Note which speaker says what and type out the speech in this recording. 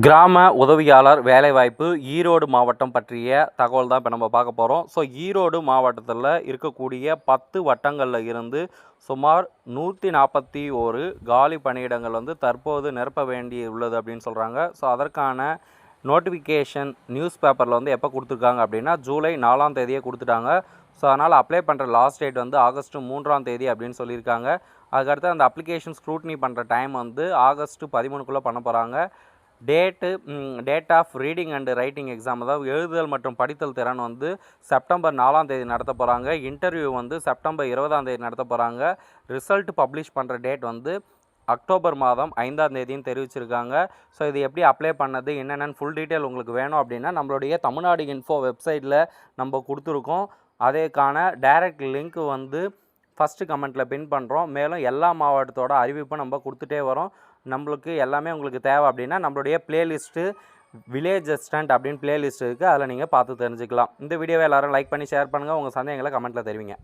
Speaker 1: கிராம உதவியாளர் வேலைவாய்ப்பு ஈரோடு மாவட்டம் பற்றிய தகவல் தான் இப்போ நம்ம பார்க்க போகிறோம். ஸோ ஈரோடு மாவட்டத்தில் இருக்கக்கூடிய 10 வட்டங்களில் இருந்து சுமார் 141 காலி பணியிடங்கள் வந்து தற்போது நிரப்ப வேண்டி உள்ளது அப்படின்னு சொல்கிறாங்க. ஸோ அதற்கான நோட்டிஃபிகேஷன் நியூஸ் பேப்பரில் வந்து எப்போ கொடுத்துருக்காங்க அப்படின்னா ஜூலை 4ஆம் தேதியே கொடுத்துட்டாங்க. ஸோ அதனால் அப்ளை பண்ணுற லாஸ்ட் டேட் வந்து ஆகஸ்ட் 3ஆம் தேதி அப்படின்னு சொல்லியிருக்காங்க. அதுக்கடுத்து அந்த அப்ளிகேஷன் ஸ்க்ரூட்னி பண்ணுற டைம் வந்து ஆகஸ்ட் 13க்குள்ளே பண்ண போகிறாங்க. Date of reading and writing exam, அதாவது எழுதுதல் மற்றும் படித்தல் திறன் வந்து செப்டம்பர் 4ஆம் தேதி நடத்த போகிறாங்க. இன்டர்வியூ வந்து செப்டம்பர் 20ஆம் தேதி நடத்த போகிறாங்க. ரிசல்ட் பப்ளிஷ் பண்ணுற டேட் வந்து அக்டோபர் மாதம் 5ஆம் தேதின்னு தெரிவிச்சிருக்காங்க. ஸோ இது எப்படி அப்ளை பண்ணது என்னென்னு ஃபுல் டீட்டெயில் உங்களுக்கு வேணும் அப்படின்னா நம்மளுடைய தமிழ்நாடு இன்ஃபோ வெப்சைட்டில் நம்ம கொடுத்துருக்கோம். அதேக்கான டைரக்ட் லிங்க் வந்து ஃபஸ்ட்டு கமெண்ட்டில் பின் பண்ணுறோம். மேலும் எல்லா மாவட்டத்தோட அறிவிப்பும் நம்ம கொடுத்துட்டே வரோம். நம்மளுக்கு எல்லாமே உங்களுக்கு தேவை அப்படின்னா நம்மளுடைய பிளேலிஸ்ட்டு வில்லேஜ் அசிஸ்டன்ட் அப்படின்னு பிளேலிஸ்ட் இருக்குது, அதில் நீங்கள் பார்த்து தெரிஞ்சுக்கலாம். இந்த வீடியோவை எல்லோரும் லைக் பண்ணி ஷேர் பண்ணுங்கள். உங்கள் சந்தேகங்களை கமெண்ட்டில் தெரிவிங்க.